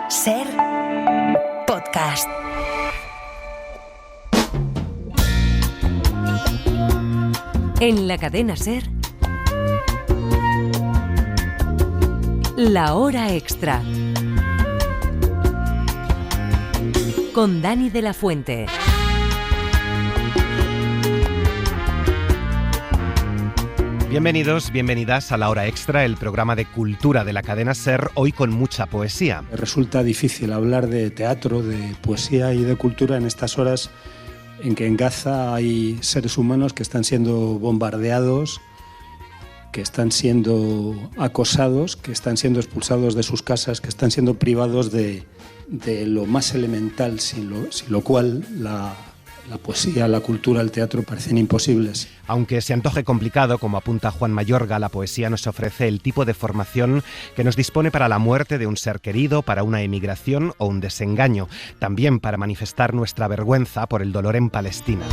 Ser podcast. En la cadena Ser, La Hora Extra, con Dani de la Fuente. Bienvenidos, bienvenidas a La Hora Extra, el programa de cultura de la cadena SER, hoy con mucha poesía. Resulta difícil hablar de teatro, de poesía y de cultura en estas horas en que en Gaza hay seres humanos que están siendo bombardeados, que están siendo acosados, que están siendo expulsados de sus casas, que están siendo privados de lo más elemental, sin lo cual la poesía, la cultura, el teatro parecen imposibles. Aunque se antoje complicado, como apunta Juan Mayorga, la poesía nos ofrece el tipo de formación que nos dispone para la muerte de un ser querido, para una emigración o un desengaño, también para manifestar nuestra vergüenza por el dolor en Palestina.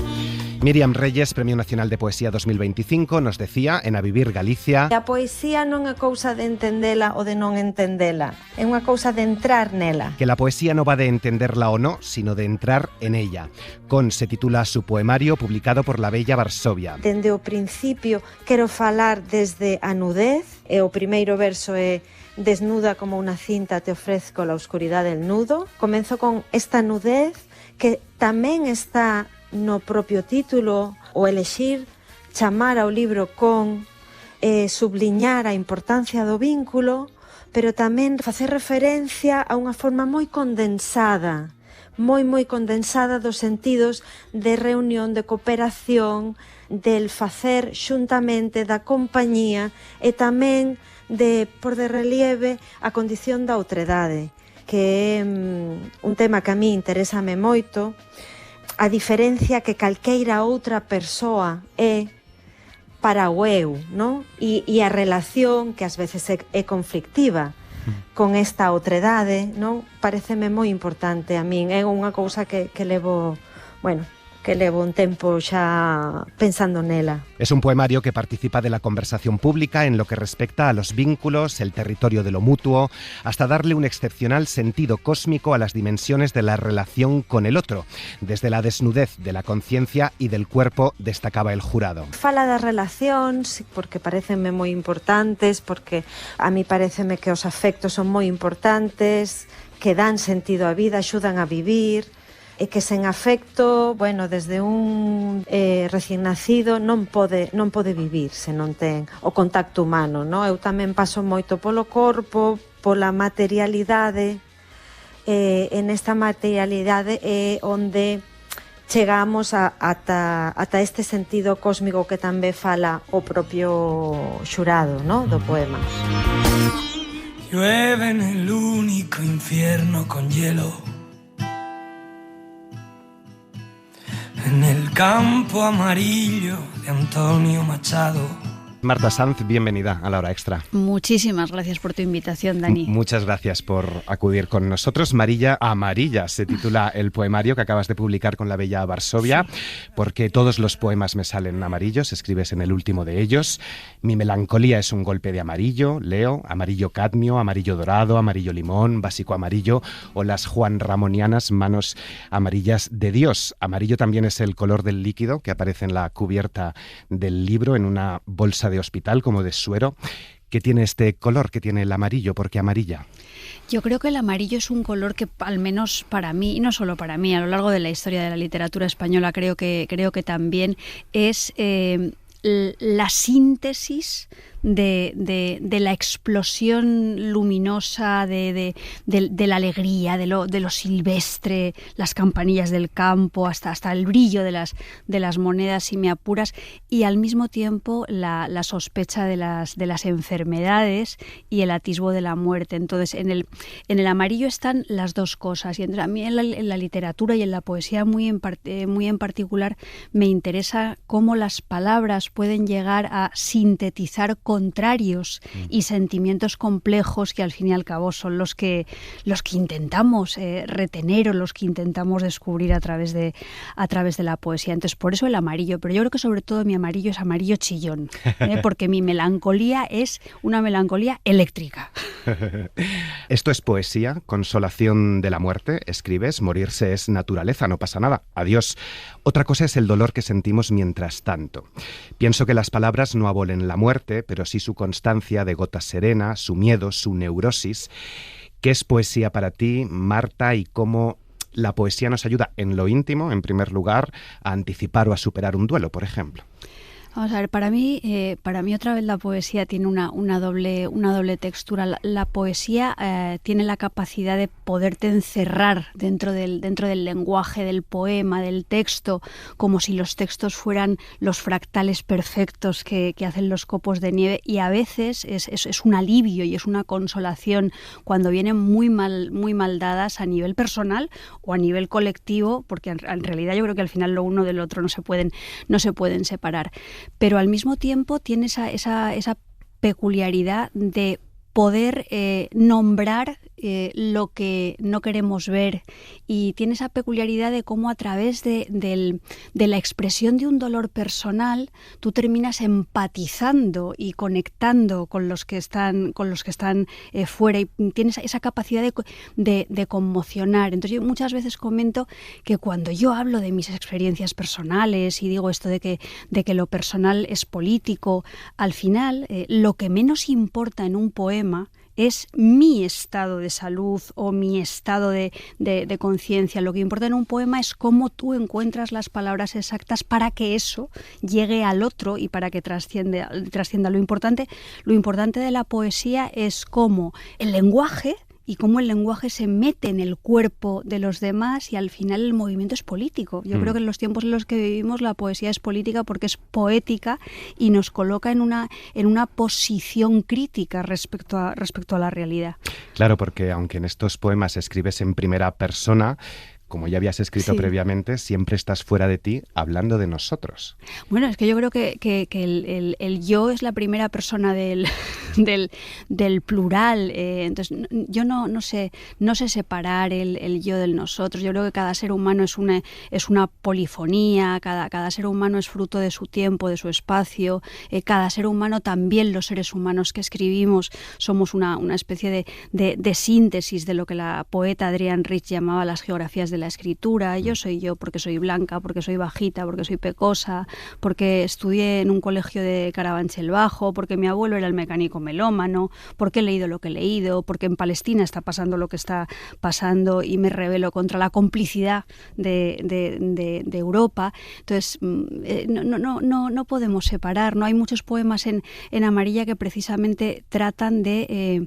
Míriam Reyes, Premio Nacional de Poesía 2025, nos decía en A Vivir Galicia: a poesía non é cousa de entendela ou de non entendela, é unha cousa de entrar nela. Que la poesía no va de entenderla o no, sino de entrar en ella. Con se titula su poemario, publicado por La Bella Varsovia. Dende o principio quero falar desde a nudez, e o primeiro verso é: desnuda como unha cinta te ofrezco la oscuridad del nudo. Comenzo con esta nudez que tamén está no propio título, o elexir chamar ao libro con subliñar a importancia do vínculo, pero tamén facer referencia a unha forma moi condensada, moi condensada dos sentidos de reunión, de cooperación, del facer xuntamente, da compañía e tamén de por de relieve a condición da outredade, que é un tema que a mí interésame moito. A diferencia que calqueira outra persoa é para o eu, non? E a relación, que ás veces é conflictiva con esta outredade, non? Pareceme moi importante a min, é unha cousa que levo un tempo xa pensando nela. Es un poemario que participa de la conversación pública en lo que respecta a los vínculos, el territorio de lo mutuo, hasta darle un excepcional sentido cósmico a las dimensiones de la relación con el otro. Desde la desnudez de la conciencia y del cuerpo, destacaba el jurado. Fala das relacións, porque parecenme moi importantes, porque a mí pareceme que os afectos son moi importantes, que dan sentido á vida, axudan a vivir, e que sen afecto, desde un recién nacido non pode vivir se non ten o contacto humano, non? Eu tamén paso moito polo corpo, pola materialidade, en esta materialidade é onde chegamos ata este sentido cósmico que tamén fala o propio xurado, non? Do poema. Llueve en el único infierno con hielo, en el campo amarillo de Antonio Machado. Marta Sanz, bienvenida a La Hora Extra. Muchísimas gracias por tu invitación, Dani. Muchas gracias por acudir con nosotros. Marilla Amarilla se titula el poemario que acabas de publicar con La Bella Varsovia, porque todos los poemas me salen amarillos, escribes en el último de ellos. Mi melancolía es un golpe de amarillo, leo, amarillo cadmio, amarillo dorado, amarillo limón, básico amarillo, o las juanramonianas manos amarillas de Dios. Amarillo también es el color del líquido que aparece en la cubierta del libro, en una bolsa de hospital como de suero. ¿Qué tiene este color? ¿Qué tiene el amarillo? ¿Por qué amarilla? Yo creo que el amarillo es un color que, al menos para mí, y no solo para mí, a lo largo de la historia de la literatura española, creo que también es la síntesis de la explosión luminosa, de la alegría, de lo silvestre, las campanillas del campo, hasta el brillo de las monedas, si me apuras, y al mismo tiempo la sospecha de las enfermedades y el atisbo de la muerte. Entonces, en el amarillo están las dos cosas, y a mí en la literatura y en la poesía muy en particular me interesa cómo las palabras pueden llegar a sintetizar contrarios y sentimientos complejos que al fin y al cabo son los que intentamos retener o los que intentamos descubrir a través de la poesía. Entonces, por eso el amarillo, pero yo creo que sobre todo mi amarillo es amarillo chillón, porque mi melancolía es una melancolía eléctrica. Esto es poesía, consolación de la muerte, escribes, morirse es naturaleza, no pasa nada, adiós. Otra cosa es el dolor que sentimos mientras tanto. Pienso que las palabras no abolen la muerte, pero sí su constancia de gota serena, su miedo, su neurosis. ¿Qué es poesía para ti, Marta, y cómo la poesía nos ayuda en lo íntimo, en primer lugar, a anticipar o a superar un duelo, por ejemplo? Vamos a ver, para mí otra vez la poesía tiene una doble textura. La poesía tiene la capacidad de poderte encerrar dentro del lenguaje del poema, del texto, como si los textos fueran los fractales perfectos que hacen los copos de nieve, y a veces es un alivio y es una consolación cuando vienen muy mal dadas a nivel personal o a nivel colectivo, porque en realidad yo creo que al final lo uno del otro no se pueden separar. Pero al mismo tiempo tiene esa peculiaridad de poder nombrar lo que no queremos ver, y tiene esa peculiaridad de cómo a través de la expresión de un dolor personal tú terminas empatizando y conectando con los que están fuera, y tienes esa capacidad de conmocionar. Entonces yo muchas veces comento que cuando yo hablo de mis experiencias personales y digo esto de que lo personal es político, al final lo que menos importa en un poema es mi estado de salud o mi estado de conciencia. Lo que importa en un poema es cómo tú encuentras las palabras exactas para que eso llegue al otro y para que trascienda. Lo importante de la poesía es cómo el lenguaje y cómo el lenguaje se mete en el cuerpo de los demás, y al final el movimiento es político. Yo creo que en los tiempos en los que vivimos la poesía es política porque es poética y nos coloca en una posición crítica respecto a la realidad. Claro, porque aunque en estos poemas escribes en primera persona, como ya habías escrito previamente, siempre estás fuera de ti hablando de nosotros. Bueno, es que yo creo que el yo es la primera persona del plural. Entonces, yo no sé separar el yo del nosotros. Yo creo que cada ser humano es una polifonía, cada ser humano es fruto de su tiempo, de su espacio. Cada ser humano, también los seres humanos que escribimos, somos una especie de síntesis de lo que la poeta Adrienne Rich llamaba las geografías de la escritura. Yo soy yo porque soy blanca, porque soy bajita, porque soy pecosa, porque estudié en un colegio de Carabanchel Bajo, porque mi abuelo era el mecánico melómano, porque he leído lo que he leído, porque en Palestina está pasando lo que está pasando y me rebelo contra la complicidad de Europa. Entonces no podemos separar. No hay muchos poemas en Amarilla que precisamente tratan de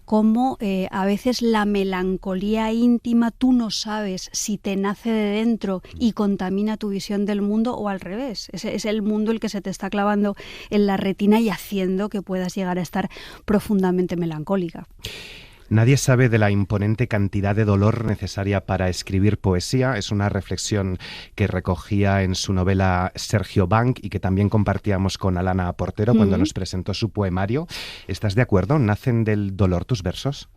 cómo a veces la melancolía íntima tú no sabes si te nace de dentro y contamina tu visión del mundo, o al revés. Es el mundo el que se te está clavando en la retina y haciendo que puedas llegar a estar profundamente melancólica. Nadie sabe de la imponente cantidad de dolor necesaria para escribir poesía. Es una reflexión que recogía en su novela Sergio Banc y que también compartíamos con Alana Portero cuando nos presentó su poemario. ¿Estás de acuerdo? ¿Nacen del dolor tus versos?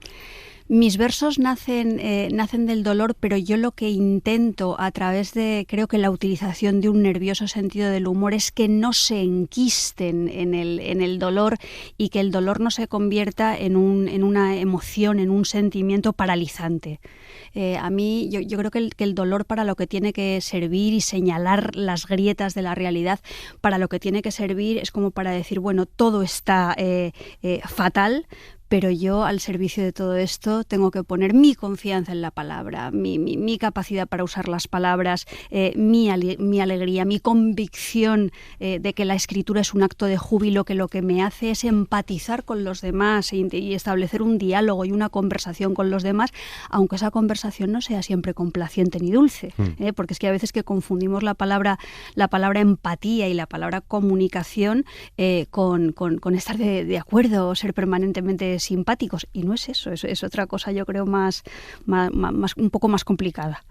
Mis versos nacen del dolor, pero yo lo que intento a través de, creo que la utilización de un nervioso sentido del humor, es que no se enquisten en el dolor y que el dolor no se convierta en una emoción, en un sentimiento paralizante. A mí, yo creo que el dolor, para lo que tiene que servir y señalar las grietas de la realidad, para lo que tiene que servir es como para decir, bueno, todo está fatal, pero yo, al servicio de todo esto, tengo que poner mi confianza en la palabra, mi capacidad para usar las palabras, mi alegría, mi convicción de que la escritura es un acto de júbilo, que lo que me hace es empatizar con los demás y establecer un diálogo y una conversación con los demás, aunque esa conversación no sea siempre complaciente ni dulce, porque es que a veces que confundimos la palabra empatía y la palabra comunicación con estar de acuerdo o ser permanentemente simpáticos, y no es eso, es otra cosa, yo creo, más un poco más complicada.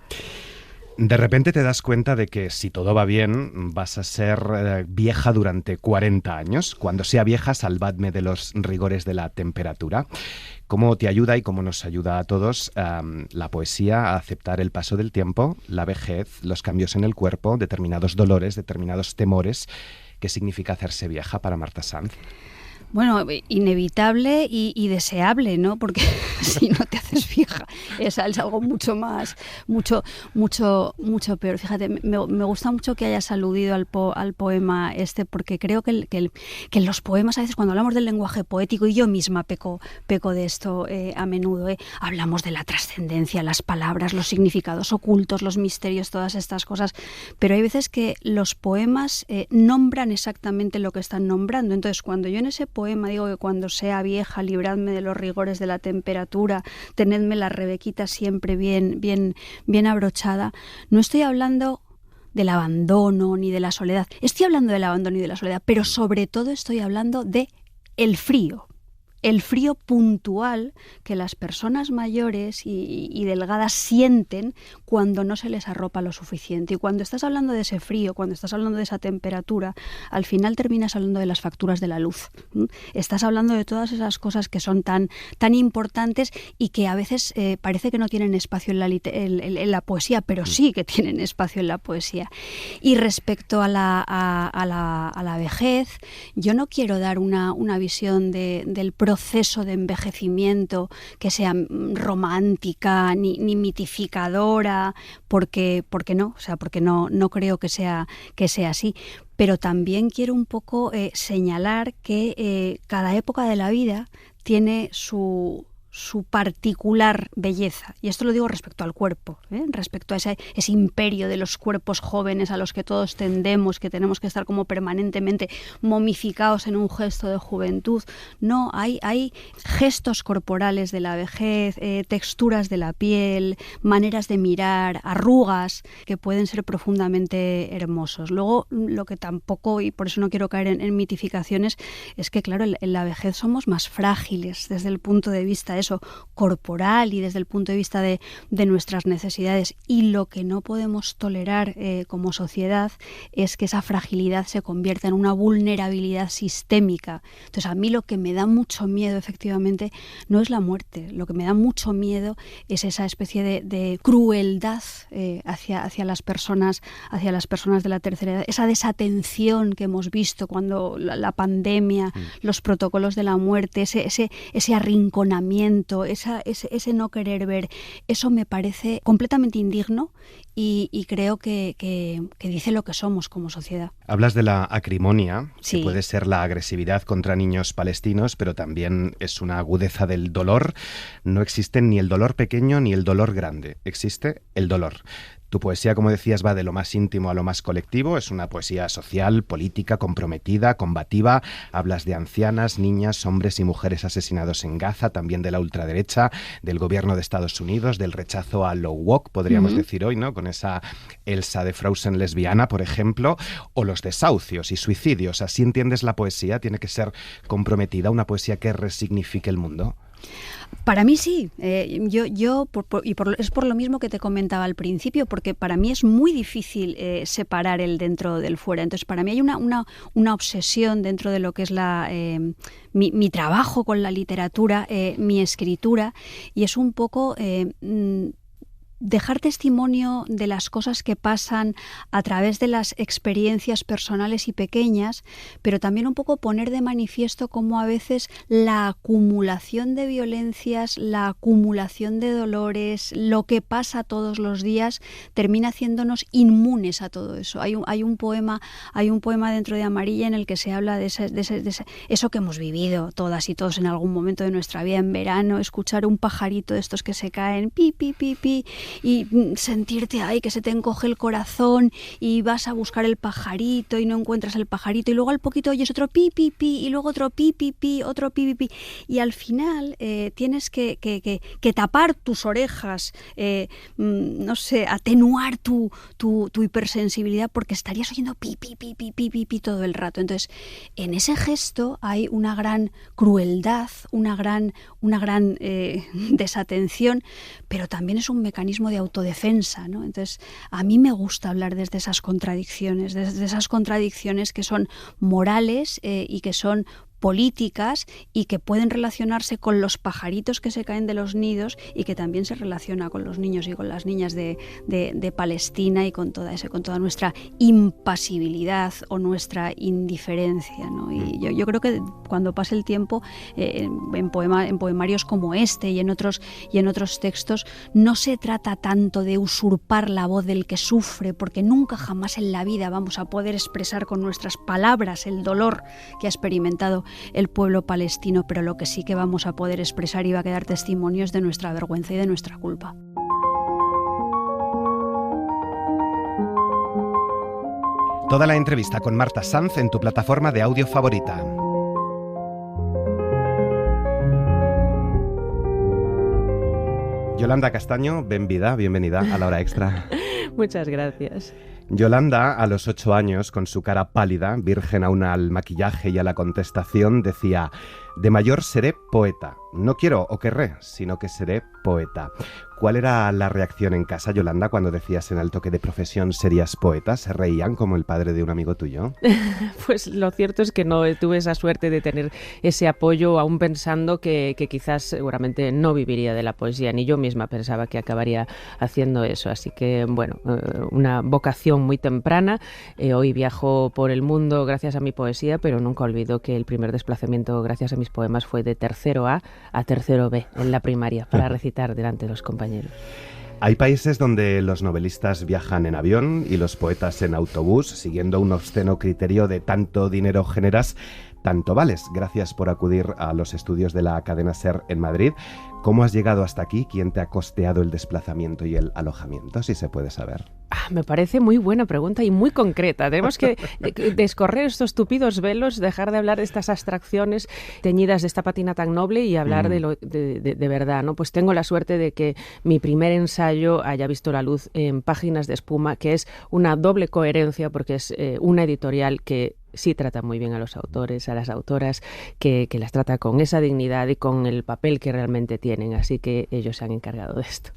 De repente te das cuenta de que si todo va bien vas a ser vieja durante 40 años. Cuando sea vieja, salvadme de los rigores de la temperatura. ¿Cómo te ayuda y cómo nos ayuda a todos la poesía a aceptar el paso del tiempo, la vejez, los cambios en el cuerpo, determinados dolores, determinados temores? ¿Qué significa hacerse vieja para Marta Sanz? Bueno, inevitable y deseable, ¿no? Porque si no te haces vieja es algo mucho peor. Fíjate, me gusta mucho que hayas aludido al poema porque creo que en los poemas a veces cuando hablamos del lenguaje poético, y yo misma peco de esto a menudo, hablamos de la trascendencia, las palabras, los significados ocultos, los misterios, todas estas cosas, pero hay veces que los poemas nombran exactamente lo que están nombrando. Entonces, cuando yo en ese poema digo que cuando sea vieja, libradme de los rigores de la temperatura, tenedme la rebequita siempre bien abrochada, no estoy hablando del abandono ni de la soledad. Estoy hablando del abandono y de la soledad, pero sobre todo estoy hablando de el frío puntual que las personas mayores y delgadas sienten cuando no se les arropa lo suficiente. Y cuando estás hablando de ese frío, cuando estás hablando de esa temperatura, al final terminas hablando de las facturas de la luz. Estás hablando de todas esas cosas que son tan importantes y que a veces parece que no tienen espacio en la poesía, pero sí que tienen espacio en la poesía. Y respecto a la vejez, yo no quiero dar una visión del proceso de envejecimiento que sea romántica ni mitificadora, porque no, o sea, porque no creo que sea así. Pero también quiero un poco señalar que cada época de la vida tiene su particular belleza. Y esto lo digo respecto al cuerpo, respecto a ese imperio de los cuerpos jóvenes a los que todos tendemos, que tenemos que estar como permanentemente momificados en un gesto de juventud. No, hay gestos corporales de la vejez, texturas de la piel, maneras de mirar, arrugas que pueden ser profundamente hermosos. Luego, lo que tampoco, y por eso no quiero caer en mitificaciones, es que, claro, en la vejez somos más frágiles desde el punto de vista corporal y desde el punto de vista de nuestras necesidades, y lo que no podemos tolerar como sociedad es que esa fragilidad se convierta en una vulnerabilidad sistémica. Entonces, a mí lo que me da mucho miedo efectivamente no es la muerte, lo que me da mucho miedo es esa especie de crueldad hacia las personas de la tercera edad, esa desatención que hemos visto cuando la pandemia, los protocolos de la muerte, ese arrinconamiento, ese no querer ver, eso me parece completamente indigno y creo que dice lo que somos como sociedad. Hablas de la acrimonia, sí, que puede ser la agresividad contra niños palestinos, pero también es una agudeza del dolor. No existe ni el dolor pequeño ni el dolor grande, existe el dolor. Tu poesía, como decías, va de lo más íntimo a lo más colectivo. Es una poesía social, política, comprometida, combativa. Hablas de ancianas, niñas, hombres y mujeres asesinados en Gaza, también de la ultraderecha, del gobierno de Estados Unidos, del rechazo a lo woke, podríamos decir hoy, ¿no? Con esa Elsa de Frozen lesbiana, por ejemplo, o los desahucios y suicidios. ¿Así entiendes la poesía? ¿Tiene que ser comprometida, una poesía que resignifique el mundo? Para mí sí, es por lo mismo que te comentaba al principio, porque para mí es muy difícil separar el dentro del fuera. Entonces, para mí hay una obsesión dentro de lo que es mi trabajo con la literatura, mi escritura, y es un poco dejar testimonio de las cosas que pasan a través de las experiencias personales y pequeñas, pero también un poco poner de manifiesto cómo a veces la acumulación de violencias, la acumulación de dolores, lo que pasa todos los días, termina haciéndonos inmunes a todo eso. Hay un poema dentro de Amarilla en el que se habla de eso que hemos vivido todas y todos en algún momento de nuestra vida en verano, escuchar un pajarito de estos que se caen, pi, pi, pi, pi, y sentirte ahí que se te encoge el corazón y vas a buscar el pajarito y no encuentras el pajarito y luego al poquito oyes otro pi, pi, pi y luego otro pi, pi, pi, otro pi, pi, pi, y al final tienes que tapar tus orejas, no sé, atenuar tu hipersensibilidad porque estarías oyendo pi, pi, pi, pi, pi, pi, pi todo el rato. Entonces, en ese gesto hay una gran crueldad, una gran desatención, pero también es un mecanismo mecanismo de autodefensa, ¿no? Entonces, a mí me gusta hablar desde esas contradicciones, que son morales y que son políticas y que pueden relacionarse con los pajaritos que se caen de los nidos y que también se relaciona con los niños y con las niñas de Palestina y con toda nuestra impasibilidad o nuestra indiferencia, ¿no? Y yo creo que cuando pase el tiempo en poemarios como este y en otros textos no se trata tanto de usurpar la voz del que sufre, porque nunca jamás en la vida vamos a poder expresar con nuestras palabras el dolor que ha experimentado el pueblo palestino, pero lo que sí que vamos a poder expresar y va a quedar testimonios de nuestra vergüenza y de nuestra culpa. Toda la entrevista con Marta Sanz en tu plataforma de audio favorita. Yolanda Castaño, bienvenida a La Hora Extra. Muchas gracias. Yolanda, a los 8 años, con su cara pálida, virgen aún al maquillaje y a la contestación, decía: de mayor seré poeta. No quiero o querré, sino que seré poeta. ¿Cuál era la reacción en casa, Yolanda, cuando decías en alto que de profesión serías poeta? ¿Se reían como el padre de un amigo tuyo? Pues lo cierto es que no tuve esa suerte de tener ese apoyo, aún pensando que quizás seguramente no viviría de la poesía, ni yo misma pensaba que acabaría haciendo eso. Así que, bueno, una vocación muy temprana. Hoy viajo por el mundo gracias a mi poesía, pero nunca olvido que el primer desplazamiento gracias a mis poemas fue de tercero A a tercero B en la primaria para recitar delante de los compañeros. Hay países donde los novelistas viajan en avión y los poetas en autobús, siguiendo un obsceno criterio de tanto dinero generas, tanto vales. Gracias por acudir a los estudios de la cadena SER en Madrid. ¿Cómo has llegado hasta aquí? ¿Quién te ha costeado el desplazamiento y el alojamiento, si se puede saber? Me parece muy buena pregunta y muy concreta. Tenemos que descorrer estos tupidos velos, dejar de hablar de estas abstracciones teñidas de esta pátina tan noble y hablar de verdad, ¿no? Pues tengo la suerte de que mi primer ensayo haya visto la luz en Páginas de Espuma, que es una doble coherencia porque es una editorial que sí trata muy bien a los autores, a las autoras, que las trata con esa dignidad y con el papel que realmente tienen. Así que ellos se han encargado de esto.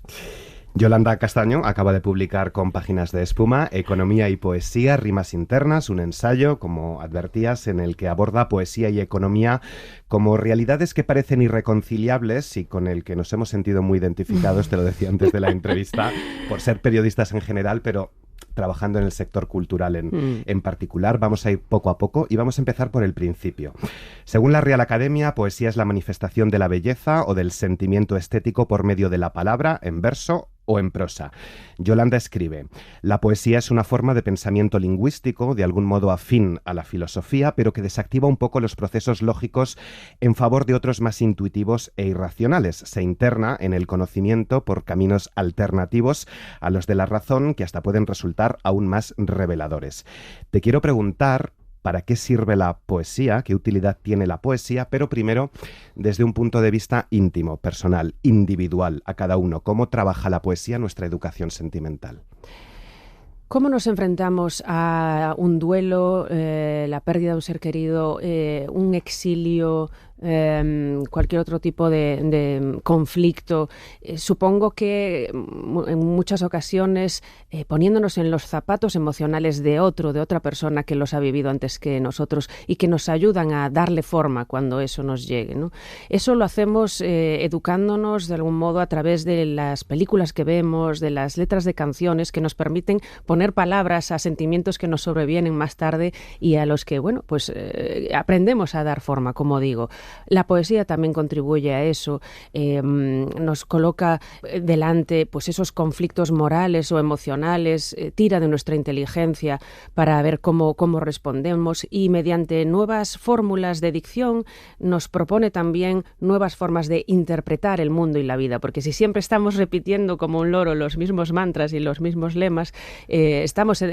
Yolanda Castaño acaba de publicar con Páginas de Espuma Economía y Poesía, Rimas Internas, un ensayo, como advertías, en el que aborda poesía y economía como realidades que parecen irreconciliables y con el que nos hemos sentido muy identificados, te lo decía antes de la entrevista, por ser periodistas en general, pero trabajando en el sector cultural en particular. Vamos a ir poco a poco y vamos a empezar por el principio. Según la Real Academia, poesía es la manifestación de la belleza o del sentimiento estético por medio de la palabra, en verso o en prosa. Yolanda escribe: la poesía es una forma de pensamiento lingüístico, de algún modo afín a la filosofía, pero que desactiva un poco los procesos lógicos en favor de otros más intuitivos e irracionales. Se interna en el conocimiento por caminos alternativos a los de la razón, que hasta pueden resultar aún más reveladores. Te quiero preguntar: ¿para qué sirve la poesía? ¿Qué utilidad tiene la poesía? Pero primero, desde un punto de vista íntimo, personal, individual, a cada uno. ¿Cómo trabaja la poesía nuestra educación sentimental? ¿Cómo nos enfrentamos a un duelo, la pérdida de un ser querido, un exilio, cualquier otro tipo de conflicto? Supongo que en muchas ocasiones poniéndonos en los zapatos emocionales de otra persona que los ha vivido antes que nosotros y que nos ayudan a darle forma cuando eso nos llegue, ¿no? Eso lo hacemos educándonos de algún modo a través de las películas que vemos, de las letras de canciones que nos permiten poner palabras a sentimientos que nos sobrevienen más tarde y a los que, bueno, pues aprendemos a dar forma, como digo. La poesía también contribuye a eso, nos coloca delante pues esos conflictos morales o emocionales, tira de nuestra inteligencia para ver cómo respondemos y mediante nuevas fórmulas de dicción nos propone también nuevas formas de interpretar el mundo y la vida, porque si siempre estamos repitiendo como un loro los mismos mantras y los mismos lemas, estamos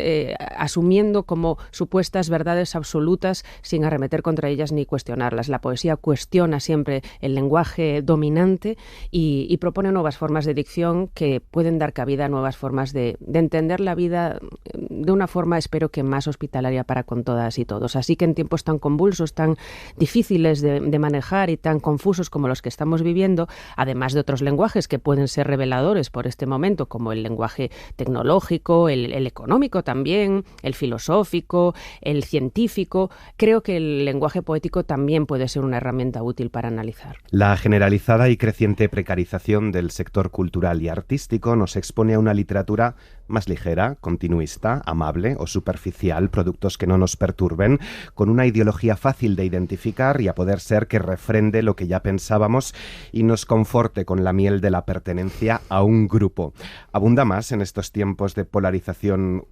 asumiendo como supuestas verdades absolutas sin arremeter contra ellas ni cuestionarlas. La poesía cuestiona siempre el lenguaje dominante y propone nuevas formas de dicción que pueden dar cabida a nuevas formas de entender la vida de una forma, espero que más hospitalaria para con todas y todos. Así que en tiempos tan convulsos, tan difíciles de manejar y tan confusos como los que estamos viviendo, además de otros lenguajes que pueden ser reveladores por este momento, como el lenguaje tecnológico, el económico también, el filosófico, el científico, creo que el lenguaje poético también puede ser una herramienta útil para analizar. La generalizada y creciente precarización del sector cultural y artístico nos expone a una literatura más ligera, continuista, amable o superficial, productos que no nos perturben, con una ideología fácil de identificar y a poder ser que refrende lo que ya pensábamos y nos conforte con la miel de la pertenencia a un grupo. Abunda más en estos tiempos de polarización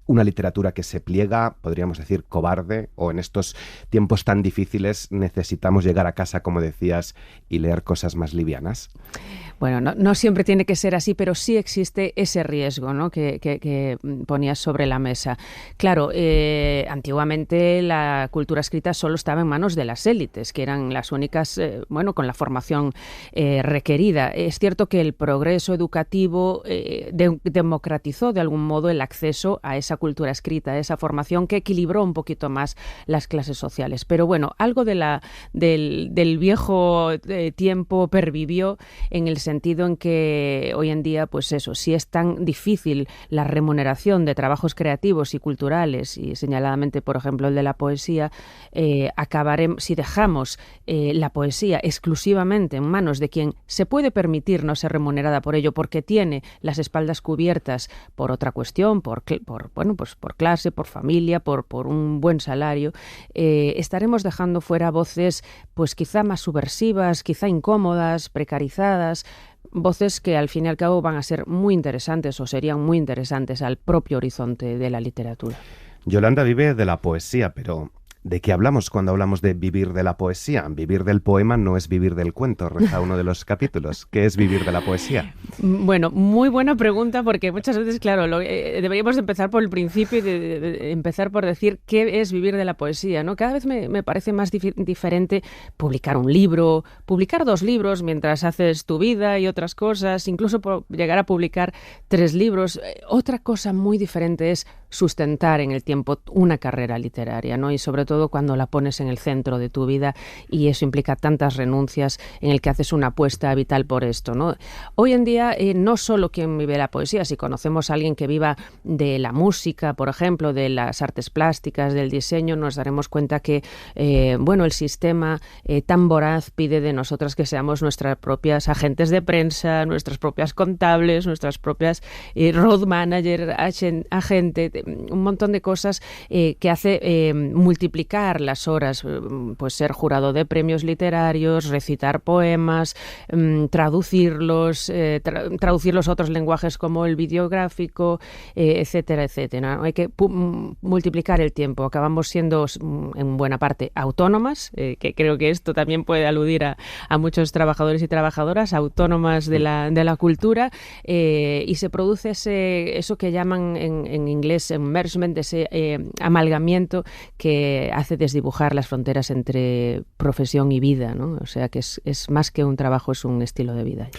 una literatura que se pliega, podríamos decir cobarde, o en estos tiempos tan difíciles necesitamos llegar a casa, como decías, y leer cosas más livianas? Bueno, no siempre tiene que ser así, pero sí existe ese riesgo, ¿no?, que ponías sobre la mesa. Claro, antiguamente la cultura escrita solo estaba en manos de las élites, que eran las únicas, con la formación requerida. Es cierto que el progreso educativo democratizó de algún modo el acceso a esa cultura escrita, a esa formación que equilibró un poquito más las clases sociales. Pero bueno, algo del viejo tiempo pervivió en el sentido en que hoy en día, pues eso, si es tan difícil la remuneración de trabajos creativos y culturales, y señaladamente, por ejemplo, el de la poesía, acabaremos, si dejamos la poesía exclusivamente en manos de quien se puede permitir no ser remunerada por ello, porque tiene las espaldas cubiertas por otra cuestión, por clase, por familia, por un buen salario, estaremos dejando fuera voces, pues quizá más subversivas, quizá incómodas, precarizadas, voces que al fin y al cabo van a ser muy interesantes o serían muy interesantes al propio horizonte de la literatura. Yolanda vive de la poesía, pero ¿de qué hablamos cuando hablamos de vivir de la poesía? Vivir del poema no es vivir del cuento, reza uno de los capítulos. ¿Qué es vivir de la poesía? Bueno, muy buena pregunta, porque muchas veces, claro, deberíamos empezar por el principio y de empezar por decir qué es vivir de la poesía, ¿no? Cada vez me parece más diferente publicar un libro, publicar 2 libros mientras haces tu vida y otras cosas, incluso llegar a publicar 3 libros. Otra cosa muy diferente es sustentar en el tiempo una carrera literaria, ¿no? Y sobre todo cuando la pones en el centro de tu vida, y eso implica tantas renuncias, en el que haces una apuesta vital por esto, ¿no? Hoy en día no solo quien vive la poesía, si conocemos a alguien que viva de la música, por ejemplo, de las artes plásticas, del diseño, nos daremos cuenta que el sistema tan voraz pide de nosotras que seamos nuestras propias agentes de prensa, nuestras propias contables, nuestras propias road manager, agente, un montón de cosas que hace multiplicar las horas, pues ser jurado de premios literarios, recitar poemas, traducirlos, traducir los otros lenguajes como el videográfico, etcétera, etcétera. Hay que multiplicar el tiempo. Acabamos siendo en buena parte autónomas, que creo que esto también puede aludir a muchos trabajadores y trabajadoras, autónomas de la cultura, y se produce eso que llaman en inglés immersement, ese amalgamiento que hace desdibujar las fronteras entre profesión y vida, ¿no? O sea que es más que un trabajo, es un estilo de vida.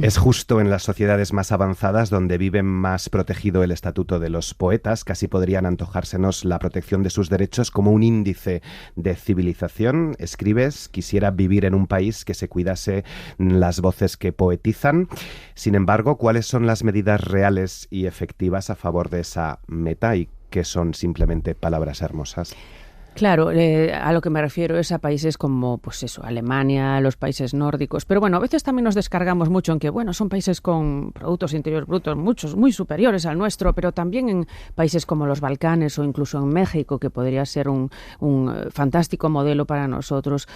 Es justo en las sociedades más avanzadas donde vive más protegido el estatuto de los poetas. Casi podrían antojársenos la protección de sus derechos como un índice de civilización. Escribes: quisiera vivir en un país que se cuidase las voces que poetizan. Sin embargo, ¿cuáles son las medidas reales y efectivas a favor de esa meta, y qué son simplemente palabras hermosas? Claro, a lo que me refiero es a países como, pues eso, Alemania, los países nórdicos. Pero bueno, a veces también nos descargamos mucho en que, bueno, son países con productos interiores brutos muchos, muy superiores al nuestro, pero también en países como los Balcanes o incluso en México, que podría ser un fantástico modelo para nosotros,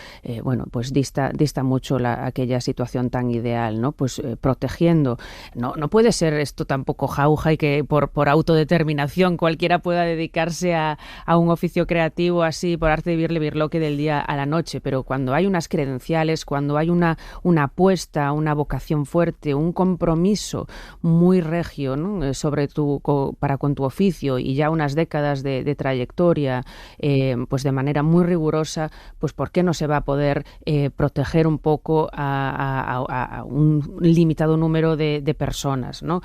pues dista mucho aquella situación tan ideal, ¿no? Pues protegiendo. No puede ser esto tampoco jauja y que por autodeterminación cualquiera pueda dedicarse a un oficio creativo, así por arte de birloque del día a la noche, pero cuando hay unas credenciales, cuando hay una apuesta, una vocación fuerte, un compromiso muy regio, ¿no?, para con tu oficio y ya unas décadas de trayectoria, pues de manera muy rigurosa, pues ¿por qué no se va a poder proteger un poco a un limitado número de personas, ¿no?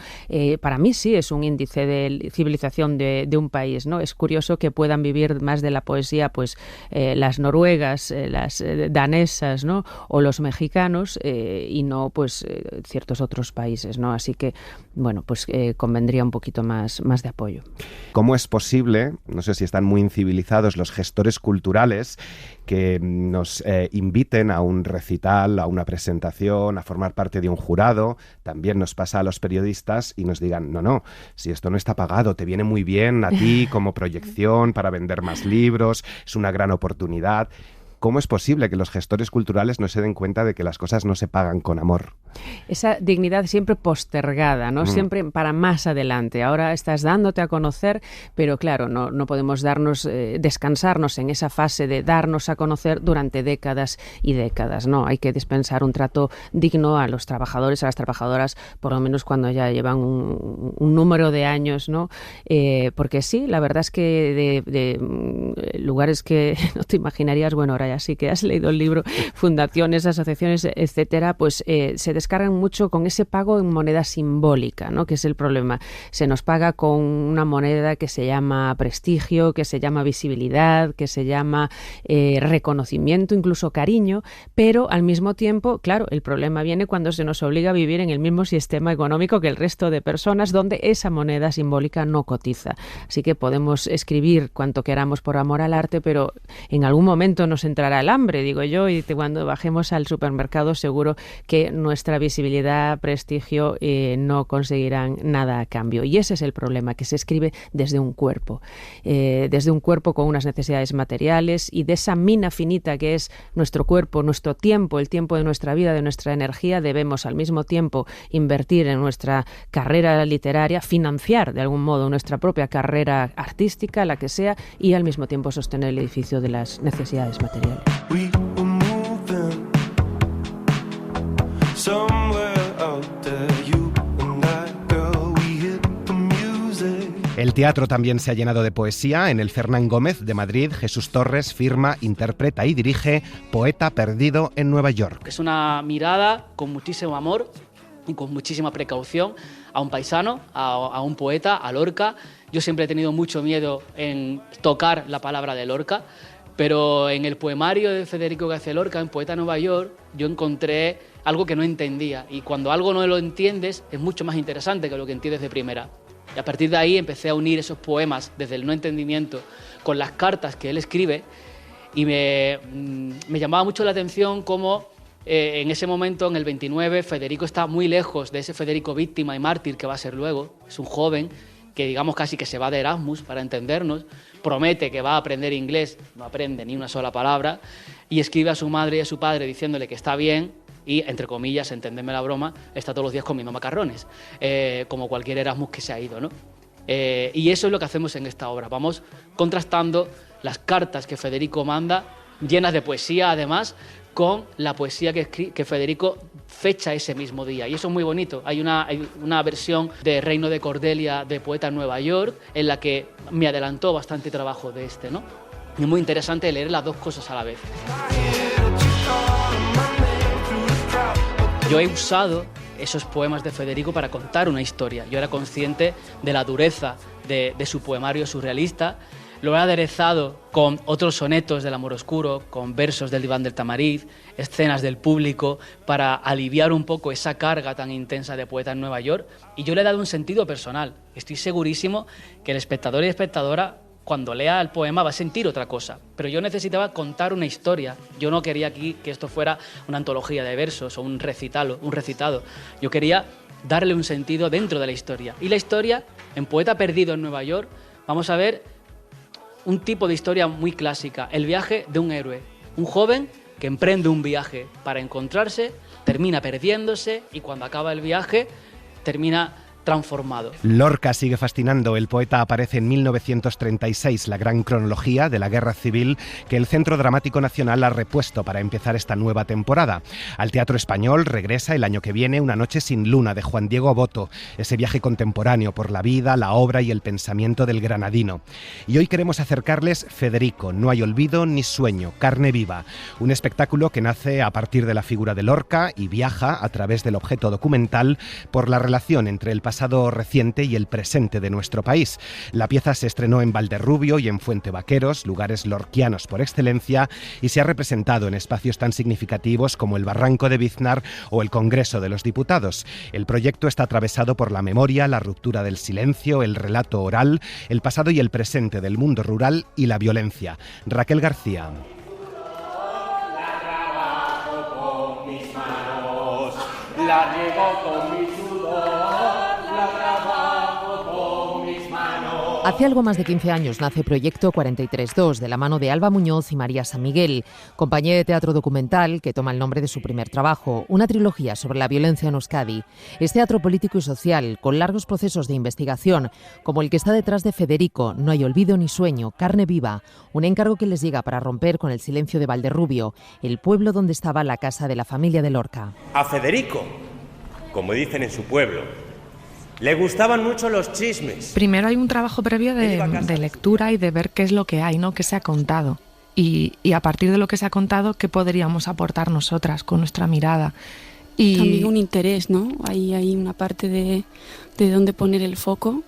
Para mí sí es un índice de civilización de un país, ¿no? Es curioso que puedan vivir más de la poesía, pues las noruegas, las danesas, ¿no?, o los mexicanos, y no pues ciertos otros países, ¿no? Así que, bueno, pues convendría un poquito más de apoyo. ¿Cómo es posible, no sé si están muy incivilizados los gestores culturales, que nos inviten a un recital, a una presentación, a formar parte de un jurado? También nos pasa a los periodistas y nos digan, no, si esto no está pagado, te viene muy bien a ti como proyección para vender más libros, es una gran oportunidad. ¿Cómo es posible que los gestores culturales no se den cuenta de que las cosas no se pagan con amor? Esa dignidad siempre postergada, ¿no? Siempre para más adelante. Ahora estás dándote a conocer, pero claro, no podemos descansarnos en esa fase de darnos a conocer durante décadas y décadas, ¿no? Hay que dispensar un trato digno a los trabajadores, a las trabajadoras, por lo menos cuando ya llevan un número de años, ¿no? Porque sí, la verdad es que de lugares que no te imaginarías, bueno, ahora ya sí que has leído el libro, fundaciones, asociaciones, etcétera, pues se descargan mucho con ese pago en moneda simbólica, ¿no?, que es el problema. Se nos paga con una moneda que se llama prestigio, que se llama visibilidad, que se llama reconocimiento, incluso cariño, pero al mismo tiempo, claro, el problema viene cuando se nos obliga a vivir en el mismo sistema económico que el resto de personas, donde esa moneda simbólica no cotiza. Así que podemos escribir cuanto queramos por amor al arte, pero en algún momento nos entrará el hambre, digo yo, y cuando bajemos al supermercado seguro que nuestra visibilidad, prestigio, no conseguirán nada a cambio. Y ese es el problema, que se escribe desde un cuerpo con unas necesidades materiales, y de esa mina finita que es nuestro cuerpo, nuestro tiempo, el tiempo de nuestra vida, de nuestra energía, debemos al mismo tiempo invertir en nuestra carrera literaria, financiar de algún modo nuestra propia carrera artística, la que sea, y al mismo tiempo sostener el edificio de las necesidades materiales. El teatro también se ha llenado de poesía. En el Fernán Gómez de Madrid, Jesús Torres firma, interpreta y dirige Poeta perdido en Nueva York. Es una mirada con muchísimo amor y con muchísima precaución a un paisano, a un poeta, a Lorca. Yo siempre he tenido mucho miedo en tocar la palabra de Lorca, pero en el poemario de Federico García Lorca, en Poeta Nueva York, yo encontré algo que no entendía. Y cuando algo no lo entiendes, es mucho más interesante que lo que entiendes de primera. Y a partir de ahí empecé a unir esos poemas desde el no entendimiento con las cartas que él escribe, y me llamaba mucho la atención cómo en ese momento, en el 29, Federico está muy lejos de ese Federico víctima y mártir que va a ser luego. Es un joven que, digamos, casi que se va de Erasmus, para entendernos, promete que va a aprender inglés, no aprende ni una sola palabra, y escribe a su madre y a su padre diciéndole que está bien, y, entre comillas, entendedme la broma, está todos los días comiendo macarrones, como cualquier Erasmus que se ha ido, ¿no? Y eso es lo que hacemos en esta obra. Vamos contrastando las cartas que Federico manda, llenas de poesía además, con la poesía que Federico fecha ese mismo día. Y eso es muy bonito. Hay una versión de Reino de Cordelia de Poeta en Nueva York, en la que me adelantó bastante trabajo de este, ¿no? Y es muy interesante leer las dos cosas a la vez. Yo he usado esos poemas de Federico para contar una historia. Yo era consciente de la dureza de su poemario surrealista. Lo he aderezado con otros sonetos del Amor Oscuro, con versos del Diván del Tamariz, escenas del público, para aliviar un poco esa carga tan intensa de Poeta en Nueva York. Y yo le he dado un sentido personal. Estoy segurísimo que el espectador y espectadora, cuando lea el poema, va a sentir otra cosa. Pero yo necesitaba contar una historia. Yo no quería aquí que esto fuera una antología de versos o un recitado. Yo quería darle un sentido dentro de la historia. Y la historia, en Poeta perdido en Nueva York, vamos a ver un tipo de historia muy clásica, el viaje de un héroe, un joven que emprende un viaje para encontrarse, termina perdiéndose, y cuando acaba el viaje termina transformado. Lorca sigue fascinando. El poeta aparece en 1936, la gran cronología de la Guerra Civil que el Centro Dramático Nacional ha repuesto para empezar esta nueva temporada. Al Teatro Español regresa el año que viene Una noche sin luna, de Juan Diego Boto, ese viaje contemporáneo por la vida, la obra y el pensamiento del granadino. Y hoy queremos acercarles Federico, No hay olvido ni sueño, carne viva, un espectáculo que nace a partir de la figura de Lorca y viaja a través del objeto documental por la relación entre el pasado reciente y el presente de nuestro país. La pieza se estrenó en Valderrubio y en Fuente Vaqueros, lugares lorquianos por excelencia, y se ha representado en espacios tan significativos como el Barranco de Biznar o el Congreso de los Diputados. El proyecto está atravesado por la memoria, la ruptura del silencio, el relato oral, el pasado y el presente del mundo rural y la violencia. Raquel García. La riego con mi sudor, la trabajo con mis manos. Hace algo más de 15 años nace Proyecto 43.2 de la mano de Alba Muñoz y María San Miguel, compañía de teatro documental que toma el nombre de su primer trabajo, una trilogía sobre la violencia en Euskadi. Es teatro político y social, con largos procesos de investigación, como el que está detrás de Federico, No hay olvido ni sueño, carne viva, un encargo que les llega para romper con el silencio de Valderrubio, el pueblo donde estaba la casa de la familia de Lorca. A Federico, como dicen en su pueblo, le gustaban mucho los chismes. Primero hay un trabajo previo de lectura y de ver qué es lo que hay, ¿no? Qué se ha contado. Y a partir de lo que se ha contado, qué podríamos aportar nosotras con nuestra mirada. Y también un interés, ¿no? Hay una parte de dónde poner el foco,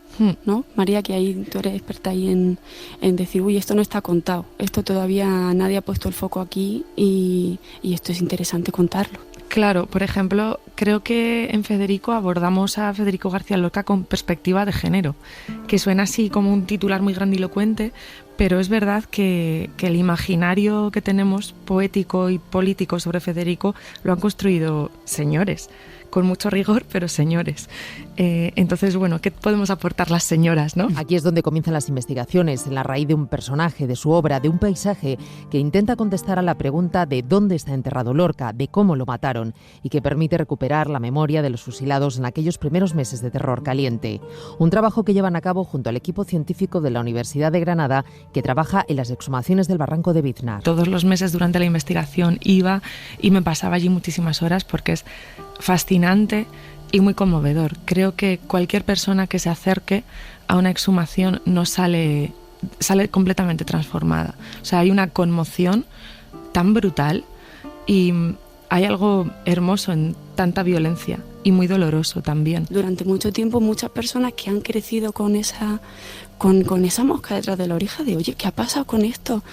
¿no? María, que ahí tú eres experta ahí en decir, uy, esto no está contado, esto todavía nadie ha puesto el foco aquí y esto es interesante contarlo. Claro, por ejemplo, creo que en Federico abordamos a Federico García Lorca con perspectiva de género, que suena así como un titular muy grandilocuente, pero es verdad que el imaginario que tenemos poético y político sobre Federico lo han construido señores, con mucho rigor, pero señores. Entonces, bueno, ¿qué podemos aportar las señoras, no? Aquí es donde comienzan las investigaciones, en la raíz de un personaje, de su obra, de un paisaje que intenta contestar a la pregunta de dónde está enterrado Lorca, de cómo lo mataron, y que permite recuperar la memoria de los fusilados en aquellos primeros meses de terror caliente. Un trabajo que llevan a cabo junto al equipo científico de la Universidad de Granada, que trabaja en las exhumaciones del Barranco de Biznar. Todos los meses durante la investigación iba y me pasaba allí muchísimas horas porque es fascinante y muy conmovedor. Creo que cualquier persona que se acerque a una exhumación no sale completamente transformada. O sea, hay una conmoción tan brutal y hay algo hermoso en tanta violencia y muy doloroso también. Durante mucho tiempo muchas personas que han crecido con esa mosca detrás de la oreja de, oye, ¿qué ha pasado con esto?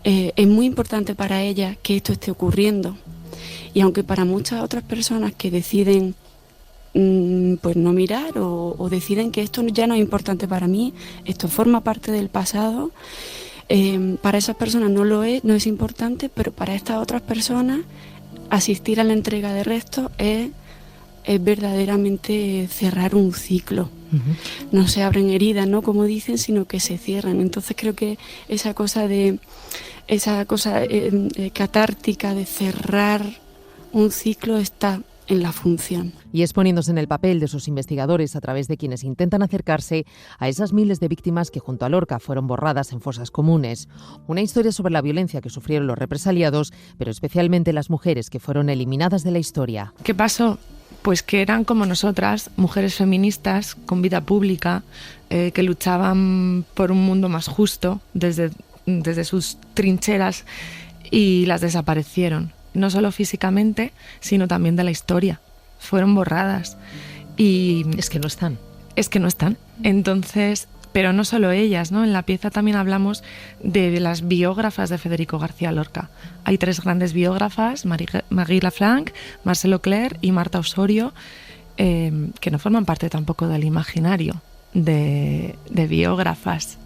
Es muy importante para ellas que esto esté ocurriendo. Y aunque para muchas otras personas que deciden pues no mirar o deciden que esto ya no es importante para mí, esto forma parte del pasado, para esas personas no es importante, pero para estas otras personas asistir a la entrega de restos es verdaderamente cerrar un ciclo. No se abren heridas, ¿no? Como dicen, sino que se cierran. Entonces creo que esa cosa catártica de cerrar un ciclo está en la función. Y es poniéndose en el papel de sus investigadores a través de quienes intentan acercarse a esas miles de víctimas que junto a Lorca fueron borradas en fosas comunes. Una historia sobre la violencia que sufrieron los represaliados, pero especialmente las mujeres que fueron eliminadas de la historia. ¿Qué pasó? Pues que eran como nosotras, mujeres feministas con vida pública, que luchaban por un mundo más justo desde sus trincheras y las desaparecieron. No solo físicamente, sino también de la historia. Fueron borradas. Y es que no están. Entonces, pero no solo ellas, ¿no? En la pieza también hablamos de las biógrafas de Federico García Lorca. Hay 3 grandes biógrafas, Marie Laflanc, Marcelo Cler y Marta Osorio, que no forman parte tampoco del imaginario de biógrafas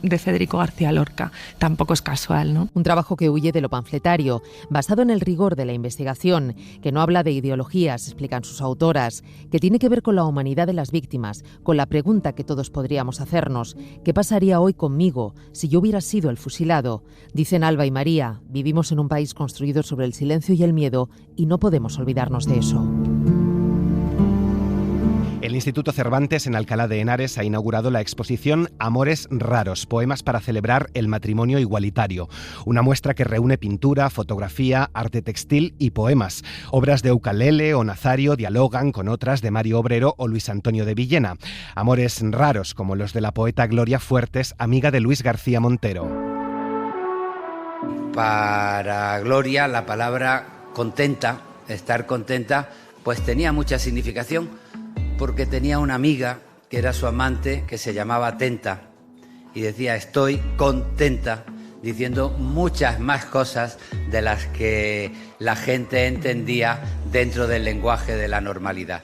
de Federico García Lorca. Tampoco es casual, ¿no? Un trabajo que huye de lo panfletario, basado en el rigor de la investigación, que no habla de ideologías, explican sus autoras, que tiene que ver con la humanidad de las víctimas, con la pregunta que todos podríamos hacernos: ¿qué pasaría hoy conmigo si yo hubiera sido el fusilado? Dicen Alba y María, vivimos en un país construido sobre el silencio y el miedo y no podemos olvidarnos de eso. El El Instituto Cervantes en Alcalá de Henares ha inaugurado la exposición Amores Raros, poemas para celebrar el matrimonio igualitario. Una muestra que reúne pintura, fotografía, arte textil y poemas. Obras de Ucalele o Nazario dialogan con otras de Mario Obrero o Luis Antonio de Villena. Amores raros como los de la poeta Gloria Fuertes, amiga de Luis García Montero. Para Gloria la palabra contenta, estar contenta, pues tenía mucha significación, porque tenía una amiga que era su amante, que se llamaba Tenta, y decía estoy contenta, diciendo muchas más cosas de las que la gente entendía dentro del lenguaje de la normalidad.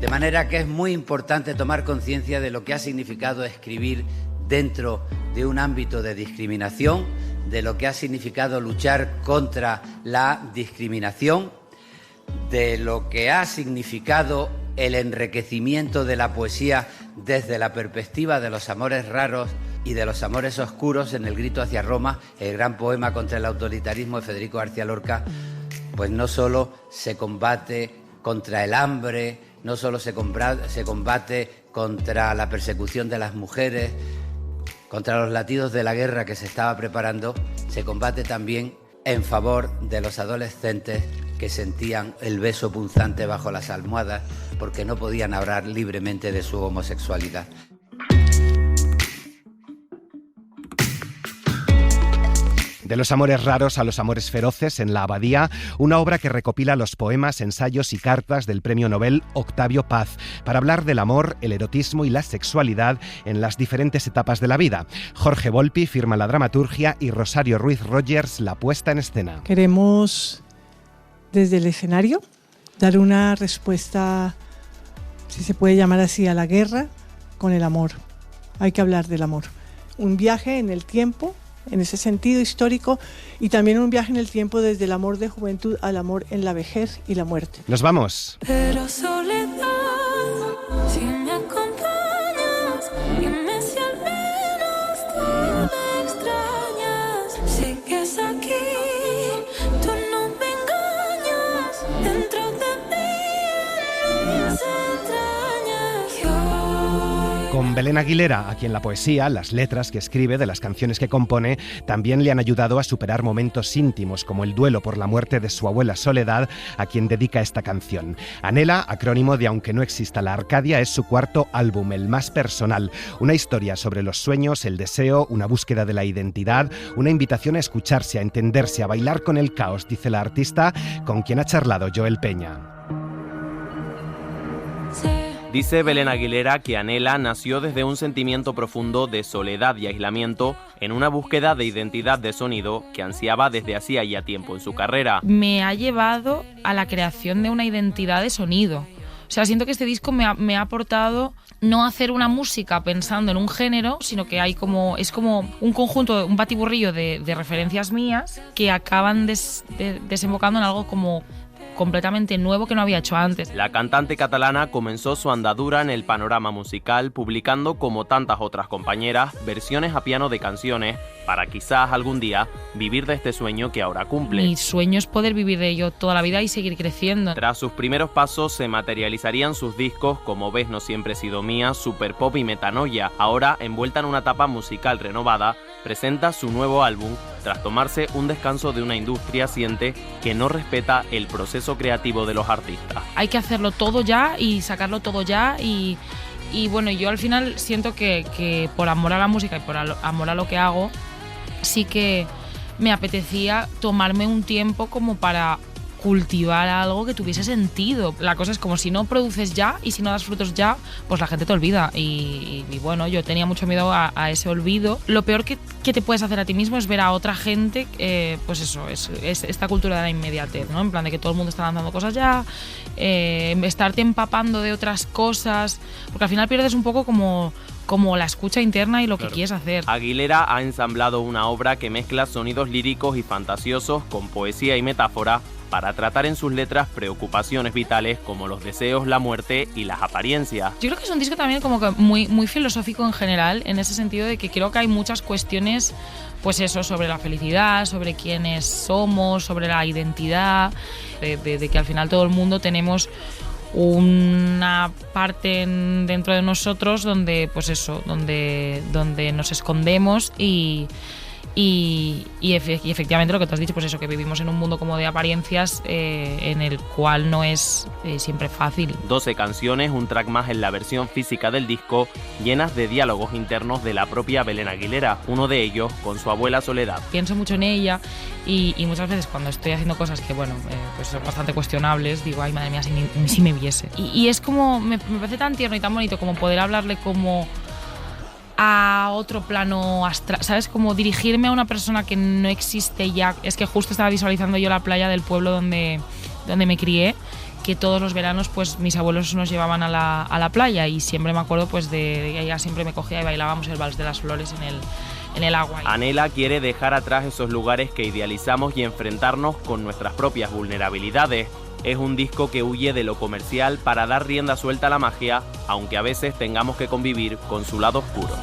De manera que es muy importante tomar conciencia de lo que ha significado escribir dentro de un ámbito de discriminación, de lo que ha significado luchar contra la discriminación, de lo que ha significado el enriquecimiento de la poesía desde la perspectiva de los amores raros y de los amores oscuros en El grito hacia Roma, el gran poema contra el autoritarismo de Federico García Lorca. Pues no solo se combate contra el hambre, no solo se combate contra la persecución de las mujeres, contra los latidos de la guerra que se estaba preparando, se combate también en favor de los adolescentes que sentían el beso punzante bajo las almohadas porque no podían hablar libremente de su homosexualidad. De los amores raros a los amores feroces en La Abadía, una obra que recopila los poemas, ensayos y cartas del premio Nobel Octavio Paz para hablar del amor, el erotismo y la sexualidad en las diferentes etapas de la vida. Jorge Volpi firma la dramaturgia y Rosario Ruiz Rogers la puesta en escena. Queremos, desde el escenario, dar una respuesta, si se puede llamar así, a la guerra con el amor. Hay que hablar del amor. Un viaje en el tiempo, en ese sentido histórico, y también un viaje en el tiempo desde el amor de juventud al amor en la vejez y la muerte. ¡Nos vamos! Pero soledad, si me acompañas, dime si al menos tú me extrañas. Sé que es aquí, tú no me engañas, dentro de mí, en mis entrañas. Yo... Con Belén Aguilera, a quien la poesía, las letras que escribe de las canciones que compone, también le han ayudado a superar momentos íntimos como el duelo por la muerte de su abuela Soledad, a quien dedica esta canción. Anhela, acrónimo de Aunque no exista la Arcadia, es su cuarto álbum, el más personal. Una historia sobre los sueños, el deseo, una búsqueda de la identidad, una invitación a escucharse, a entenderse, a bailar con el caos, dice la artista, con quien ha charlado Joel Peña. Dice Belén Aguilera que Anhela nació desde un sentimiento profundo de soledad y aislamiento en una búsqueda de identidad de sonido que ansiaba desde hacía ya tiempo en su carrera. Me ha llevado a la creación de una identidad de sonido. O sea, siento que este disco me ha aportado no hacer una música pensando en un género, sino que es como un conjunto, un batiburrillo de referencias mías que acaban desembocando en algo como completamente nuevo que no había hecho antes. La cantante catalana comenzó su andadura en el panorama musical publicando, como tantas otras compañeras, versiones a piano de canciones para quizás algún día vivir de este sueño que ahora cumple. Mi sueño es poder vivir de ello toda la vida y seguir creciendo. Tras sus primeros pasos se materializarían sus discos como Ves no siempre he sido mía, Super Pop y Metanoia. Ahora, envuelta en una etapa musical renovada, presenta su nuevo álbum tras tomarse un descanso de una industria siente que no respeta el proceso creativo de los artistas. Hay que hacerlo todo ya y sacarlo todo ya y bueno, yo al final siento que por amor a la música y por amor a lo que hago, sí que me apetecía tomarme un tiempo como para cultivar algo que tuviese sentido. La cosa es como si no produces ya y si no das frutos ya, pues la gente te olvida. Y bueno, yo tenía mucho miedo a ese olvido. Lo peor que te puedes hacer a ti mismo es ver a otra gente, pues eso, es esta cultura de la inmediatez, ¿no? En plan de que todo el mundo está lanzando cosas ya, estarte empapando de otras cosas, porque al final pierdes un poco como la escucha interna y lo que quieres hacer. Aguilera ha ensamblado una obra que mezcla sonidos líricos y fantasiosos con poesía y metáfora para tratar en sus letras preocupaciones vitales como los deseos, la muerte y las apariencias. Yo creo que es un disco también como que muy, muy filosófico en general, en ese sentido de que creo que hay muchas cuestiones, pues eso, sobre la felicidad, sobre quiénes somos, sobre la identidad, de que al final todo el mundo tenemos una parte dentro de nosotros donde, pues eso, donde nos escondemos y efectivamente lo que tú has dicho, pues eso, que vivimos en un mundo como de apariencias en el cual no es siempre fácil. 12 canciones, un track más en la versión física del disco, llenas de diálogos internos de la propia Belén Aguilera, uno de ellos con su abuela Soledad. Pienso mucho en ella y muchas veces cuando estoy haciendo cosas que, bueno, pues son bastante cuestionables, digo, ay, madre mía, si me viese. Y es como, me parece tan tierno y tan bonito como poder hablarle como a otro plano astral, ¿sabes? Como dirigirme a una persona que no existe ya. Es que justo estaba visualizando yo la playa del pueblo donde me crié, que todos los veranos pues mis abuelos nos llevaban a la playa y siempre me acuerdo pues de ella siempre me cogía y bailábamos el vals de las flores en el agua. Anhela quiere dejar atrás esos lugares que idealizamos y enfrentarnos con nuestras propias vulnerabilidades. Es un disco que huye de lo comercial para dar rienda suelta a la magia, aunque a veces tengamos que convivir con su lado oscuro.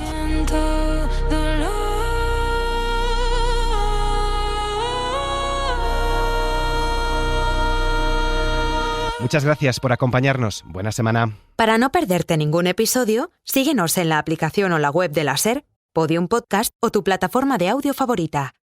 Muchas gracias por acompañarnos. Buena semana. Para no perderte ningún episodio, síguenos en la aplicación o la web de la SER, Podium Podcast o tu plataforma de audio favorita.